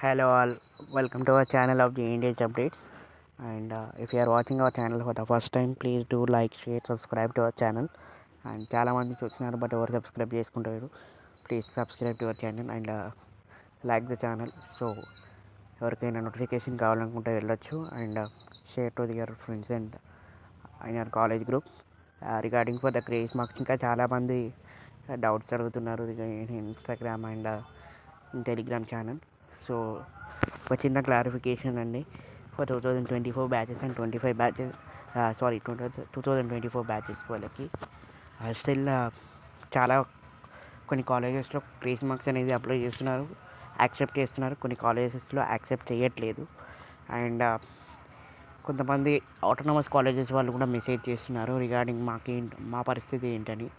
Hello all, welcome to our channel of the Indian Updates. And if you are watching our channel for the first time, please do like, share, subscribe to our channel. And చాలా మంది చూస్తున్నారు but ఎవరు subscribe చేసుకుంటారు. Please subscribe to our channel and like the channel. So ఎవరికైనా notification కావాలనుకుంటే వెళ్ళొచ్చు and share to your friends and in your college group regarding for the grace marks. ఇంకా చాలామంది డౌట్స్ అడుగుతున్నారు Instagram and Telegram channel. So ఒక చిన్న clarification అండి, for 2024 batches and 25 batches, 2024 batches వాళ్ళకి స్టిల్ చాలా కొన్ని కాలేజెస్లో గ్రేస్ మార్క్స్ అనేది అప్లై చేస్తున్నారు, యాక్సెప్ట్ చేస్తున్నారు, కొన్ని కాలేజెస్లో యాక్సెప్ట్ చేయట్లేదు. అండ్ కొంతమంది ఆటోనమస్ కాలేజెస్ వాళ్ళు కూడా మెసేజ్ చేస్తున్నారు రిగార్డింగ్ మా పరిస్థితి ఏంటని.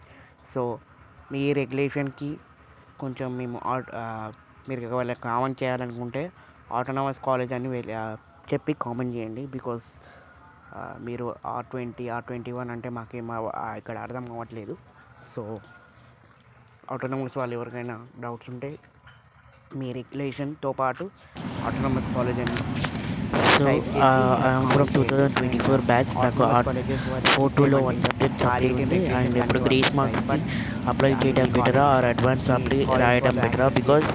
సో మీ రెగ్యులేషన్కి కొంచెం మేము మీరు ఒకవేళ కామెంట్ చేయాలనుకుంటే ఆటోనమస్ కాలేజ్ అని చెప్పి కామెంట్ చేయండి. బికాస్ మీరు R20 R21 అంటే మాకేం ఇక్కడ అర్థం అవ్వట్లేదు. సో ఆటోనమస్ వాళ్ళు ఎవరికైనా డౌట్స్ ఉంటే మీ రెగ్యులేషన్తో పాటు ఆటోనమస్ కాలేజ్ అని ఫ్రమ్ 2024 బ్యాచ్ నాకు ఫోటోలో 1 సబ్జెక్ట్ సబ్జెక్ట్ ఉంది. అండ్ ఇప్పుడు గ్రేస్ మార్క్స్కి అప్లై చేయడం బెటరా ఆర్ అడ్వాన్స్ అప్లై రాయడం బెటరా? బికాస్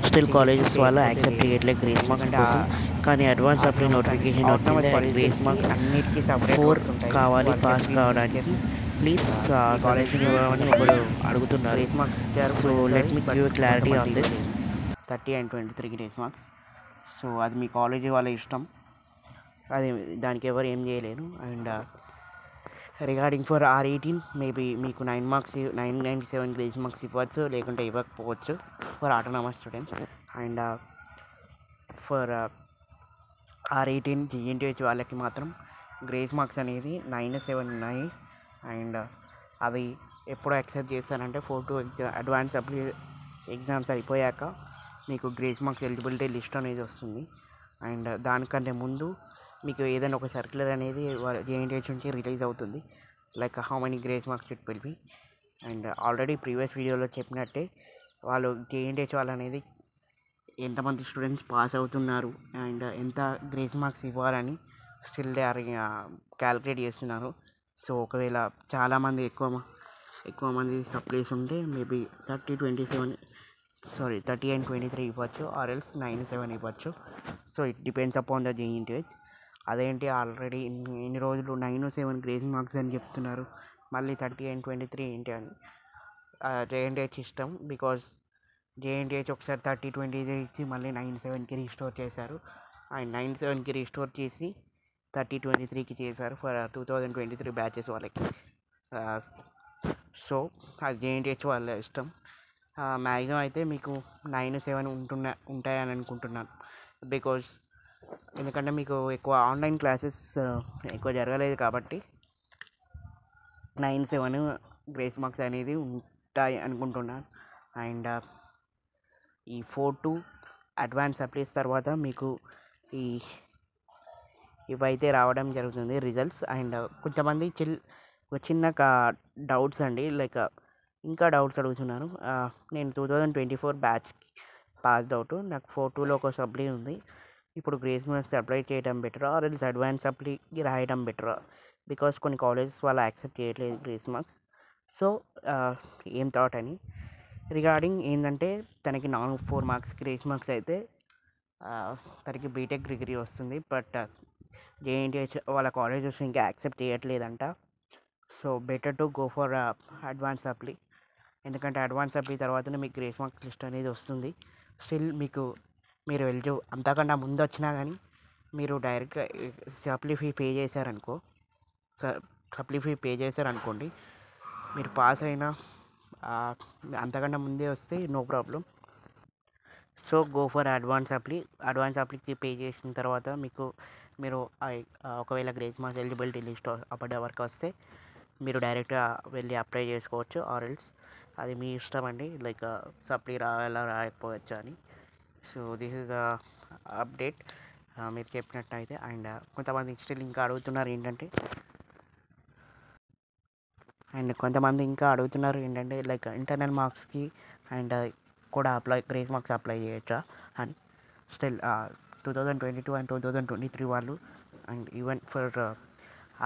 స్టిల్ కాలేజెస్ వాళ్ళు యాక్సెప్ట్ చేయట్లేదు గ్రేస్ మార్క్స్ కోసం. కానీ అడ్వాన్స్ అప్లై నోటిఫికేషన్ వచ్చింది అండ్ గ్రేస్ మార్క్స్ 4 కావాలి పాస్ కావడానికి. ప్లీజ్ కాలేజ్ ఇవ్వమని ఒకరు అడుగుతున్నారు. So let me give clarity on this. 30 and 23 grace marks. So అది మీ కాలేజీ వాళ్ళ ఇష్టం, అది దానికి ఎవరు ఏం చేయలేరు. And regarding for R18 maybe మీకు 997 గ్రేస్ మార్క్స్ ఇవ్వచ్చు, లేకుంటే ఇవ్వకపోవచ్చు for autonomous students. And for R18 GNTH వాళ్ళకి మాత్రం గ్రేస్ మార్క్స్ అనేది 97 ఉన్నాయి. అండ్ అవి ఎప్పుడు యాక్సెప్ట్ చేస్తారంటే 4-2 అడ్వాన్స్ ఎగ్జామ్స్ అయిపోయాక మీకు గ్రేస్ మార్క్స్ ఎలిజిబిలిటీ లిస్ట్ అనేది వస్తుంది. అండ్ దానికంటే ముందు మీకు ఏదైనా ఒక సర్క్యులర్ అనేది JNTH నుంచి రిలీజ్ అవుతుంది, like how many grace marks it will be. And already previous వీడియోలో చెప్పినట్టే వాళ్ళు JNTH వాళ్ళు అనేది ఎంతమంది స్టూడెంట్స్ పాస్ అవుతున్నారు అండ్ ఎంత గ్రేస్ మార్క్స్ ఇవ్వాలని స్టిల్ దే ఆర్ క్యాలిక్యులేట్ చేస్తున్నారు. సో ఒకవేళ చాలామంది ఎక్కువ మంది సప్లీస్ ఉంటే మేబీ 30 and 23 ఇవ్వచ్చు, ఆర్ ఎల్స్ 97 ఇవ్వచ్చు. So it depends upon the JNTH. అదేంటి ఆల్రెడీ ఇన్ని రోజులు 9-7 గ్రేస్ మార్క్స్ అని చెప్తున్నారు, మళ్ళీ 30 and 23 ఏంటి అని JNTH ఇష్టం. బికాస్ JNTH ఒకసారి 30-23 ఇచ్చి మళ్ళీ 97కి రీస్టోర్ చేశారు. అండ్ 97కి రీస్టోర్ చేసి 30-23కి చేశారు ఫర్ 2023 బ్యాచెస్ వాళ్ళకి. సో అది JNTH వాళ్ళ ఇష్టం. మ్యాక్సిమం అయితే మీకు 9-7 ఉంటాయని అనుకుంటున్నాను. బికాజ్ ఎందుకంటే మీకు ఎక్కువ ఆన్లైన్ క్లాసెస్ ఎక్కువ జరగలేదు కాబట్టి 9-7 గ్రేస్ మార్క్స్ అనేది ఉంటాయి అనుకుంటున్నాను. అండ్ ఈ 4-2 అడ్వాన్స్ అప్లైస్ తర్వాత మీకు ఇవైతే రావడం జరుగుతుంది రిజల్ట్స్. అండ్ కొంతమంది చిన్న డౌట్స్ అండి, లైక్ ఇంకా డౌట్స్ అడుగుతున్నారు. నేను 2024 బ్యాచ్ పాస్డ్ అవుట్, నాకు 4-2లో ఒక సప్లీ ఉంది. ఇప్పుడు గ్రేస్ మార్క్స్కి అప్లై చేయడం బెటరా ఆర్ ఎల్స్ అడ్వాన్స్ అప్లైకి రాయడం బెటరా? బికాస్ కొన్ని కాలేజెస్ వాళ్ళు యాక్సెప్ట్ చేయట్లేదు గ్రేస్ మార్క్స్. సో ఏం థాట్ అని రిగార్డింగ్ ఏంటంటే తనకి 4 మార్క్స్ గ్రేస్ మార్క్స్ అయితే తనకి బీటెక్ డిగ్రీ వస్తుంది. బట్ JNTH వాళ్ళ కాలేజెస్ ఇంకా యాక్సెప్ట్ చేయట్లేదంట. So better to go for advance apply, ఎందుకంటే అడ్వాన్స్ అప్లై తర్వాతనే మీకు గ్రేస్ మార్క్స్ లిస్ట్ అనేది వస్తుంది. స్టిల్ మీరు అంతకన్నా ముందు వచ్చినా కానీ మీరు డైరెక్ట్గా సప్లీ ఫీ పే చేశారనుకోండి, మీరు పాస్ అయినా అంతకన్నా ముందే వస్తే no problem. So go for advance అప్లీకి పే చేసిన తర్వాత మీరు ఒకవేళ గ్రేస్ మార్క్స్ ఎలిజిబిలిటీ లిస్ట్ అప్పటి వరకు వస్తే మీరు డైరెక్ట్గా వెళ్ళి అప్లై చేసుకోవచ్చు, ఆర్ ఎల్స్ అది మీ ఇష్టం అండి, లైక్ సప్లీ రావాలా రాయకపోవచ్చు అని. సో దిస్ ఇస్ అప్డేట్ మీరు చెప్పినట్టయితే. అండ్ కొంతమంది స్టిల్ ఇంకా అడుగుతున్నారు ఏంటంటే లైక్ ఇంటర్నల్ మార్క్స్కి అండ్ కూడా గ్రేస్ మార్క్స్ అప్లై చేయొచ్చా అని. స్టిల్ 2022 అండ్ 2023 వాళ్ళు అండ్ ఈవెన్ ఫర్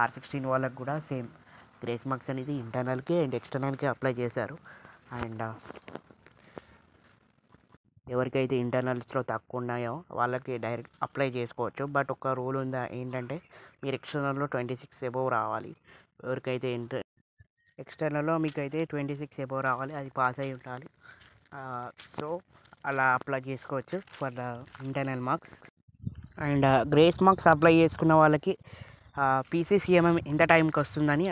R16 వాళ్ళకి కూడా సేమ్ గ్రేస్ మార్క్స్ అనేది ఇంటర్నల్కి అండ్ ఎక్స్టర్నల్కి అప్లై చేశారు. అండ్ ఎవరికైతే ఇంటర్నల్స్లో తక్కువ ఉన్నాయో వాళ్ళకి డైరెక్ట్ అప్లై చేసుకోవచ్చు. బట్ ఒక రూల్ ఉందా ఏంటంటే మీరు ఎక్స్టర్నల్లో 26 ఎబోవ్ రావాలి. ఎవరికైతే ఎక్స్టర్నల్లో మీకైతే 26 ఎబోవ్ రావాలి, అది పాస్ అయి ఉండాలి. సో అలా అప్లై చేసుకోవచ్చు for the internal marks. And grace marks apply చేసుకున్న వాళ్ళకి PCCMM ఎంత టైంకి వస్తుందని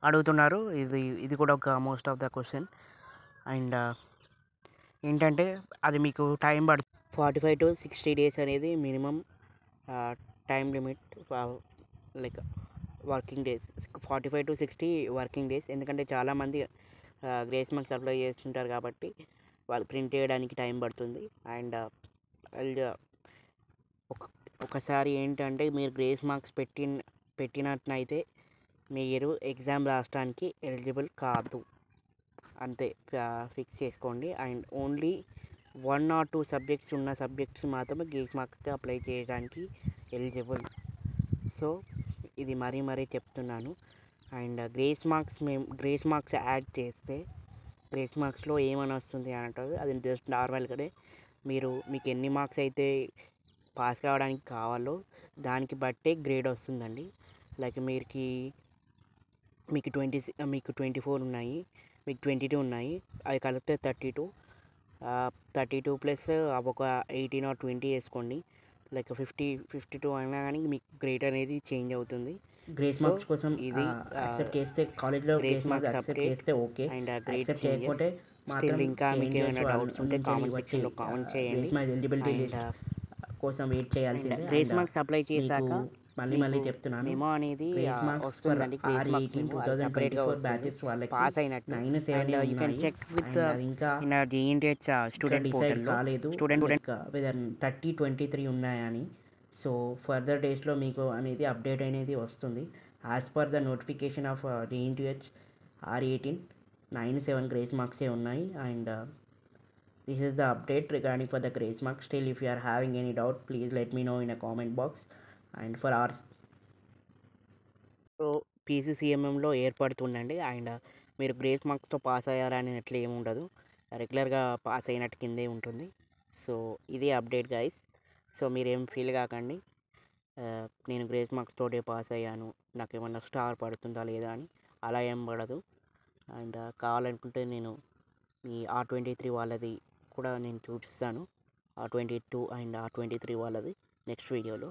అడుగుతున్నారు. ఇది కూడా ఒక most of the question. And ఏంటంటే అది మీకు టైం పడుతుంది. 45 to 60 డేస్ అనేది minimum time limit, like working days 45 to 60 working days. ఎందుకంటే చాలామంది గ్రేస్ మార్క్స్ అప్లై చేస్తుంటారు కాబట్టి వాళ్ళు ప్రింట్ చేయడానికి టైం పడుతుంది. అండ్ ఒకసారి ఏంటంటే మీరు గ్రేస్ మార్క్స్ పెట్టినట్లయితే మీరు ఎగ్జామ్ రాయడానికి ఎలిజిబుల్ కాదు, అంతే ఫిక్స్ చేసుకోండి. అండ్ ఓన్లీ 1 or 2 సబ్జెక్ట్స్ ఉన్న సబ్జెక్ట్స్ మాత్రమే గ్రేస్ మార్క్స్కి అప్లై చేయడానికి ఎలిజిబుల్. సో ఇది మరీ చెప్తున్నాను. అండ్ గ్రేస్ మార్క్స్ యాడ్ చేస్తే గ్రేస్ మార్క్స్లో ఏమని వస్తుంది అని అంటారు, అది జస్ట్ నార్మల్గానే మీకు ఎన్ని మార్క్స్ అయితే పాస్ కావడానికి కావాలో దానికి బట్టే గ్రేడ్ వస్తుందండి. లైక్ మీకు 24 ఉన్నాయి, మీకు 22 ఉన్నాయి, అది కలిపితే 32 ప్లస్ ఒక 18 or 20 వేసుకోండి. లైక్ 52 అయినా కానీ మీకు గ్రేడ్ అనేది చేంజ్ అవుతుంది. గ్రేస్ మార్క్స్ కోసం ఇది యాక్సెప్ట్ చేస్తే కాలేజ్లో గ్రేస్ మార్క్స్ యాక్సెప్ట్ చేస్తే ఓకే. అండ్ యాక్సెప్ట్ చేయకపోతే మాత్రం ఇంకా మీకు ఏమైనా డౌట్స్ ఉంటే కామెంట్ సెక్షన్లో కామెంట్ చేయండి. ఎలిజిబిలిటీ కోసం వెయిట్ చేయాల్సిందే. గ్రేస్ మార్క్స్ అప్లై చేశాక మళ్ళీ చెప్తున్నాను, మెమో అనేది గ్రేస్ మార్క్స్ వస్తుందండి. గ్రేస్ మార్క్స్ 2024 బ్యాచెస్ వాళ్ళకి పాస్ అయినట్టు. 9-7 యూ కెన్ చెక్ విత్ ఇంకా ఇన్ JNTH స్టూడెంట్ పోర్టల్ కాలేదు, స్టూడెంట్ 30-23 ఉన్నాయని. సో ఫర్దర్ డేస్లో మీకు అనేది అప్డేట్ అనేది వస్తుంది. As per the notification of JNTH R18 9-7 grace మార్క్సే ఉన్నాయి. And this is the update regarding for the grace marks. Still if you are having any doubt, please let me know in a comment box. And for our PCCMMలో ఏర్పడుతుందండి. And మీరు grace మార్క్స్తో pass అయ్యారని అట్లా ఏమి ఉండదు, రెగ్యులర్గా pass అయినట్టు కిందే ఉంటుంది. సో ఇది అప్డేట్ గైస్. సో మీరేం ఫీల్ కాకండి, నేను గ్రేస్ మార్క్స్ తోటే పాస్ అయ్యాను, నాకు ఏమన్నా స్టార్ పడుతుందా లేదా అని, అలా ఏం పడదు. అండ్ కావాలనుకుంటే నేను మీ R23 వాళ్ళది కూడా నేను చూపిస్తాను, R22 అండ్ R23 వాళ్ళది నెక్స్ట్ వీడియోలో.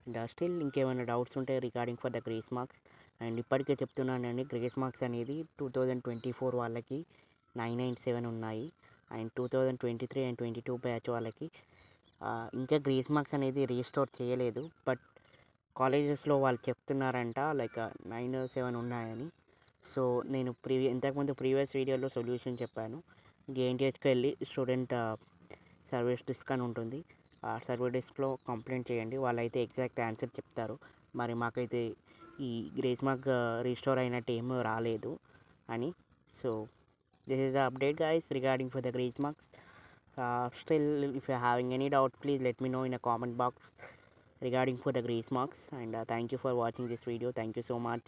అండ్ స్టిల్ ఇంకేమైనా డౌట్స్ ఉంటే regarding for the grace marks. And ఇప్పటికే చెప్తున్నానండి, గ్రేస్ మార్క్స్ అనేది 2024 వాళ్ళకి 997 ఉన్నాయి. అండ్ 2023 and 22 బ్యాచ్ వాళ్ళకి ఇంకా గ్రేస్ మార్క్స్ అనేది రీస్టోర్ చేయలేదు. బట్ కాలేజెస్లో వాళ్ళు చెప్తున్నారంట లైక్ 907 ఉన్నాయని. సో నేను ఇంతకుముందు ప్రీవియస్ వీడియోలో సొల్యూషన్ చెప్పాను. JNTHకి వెళ్ళి స్టూడెంట్ సర్వీస్ డెస్క్ అని ఉంటుంది, ఆ సర్వీస్ డెస్క్లో కంప్లైంట్ చేయండి, వాళ్ళైతే ఎగ్జాక్ట్ ఆన్సర్ చెప్తారు. మరి మాకైతే ఈ గ్రేస్ మార్క్ రీస్టోర్ అయినట్టు ఏమీ రాలేదు అని. So this is the update guys regarding for the grace marks. Still if you are having any doubt, please let me know in a comment box regarding for the grace marks. And thank you for watching this video. Thank you so much.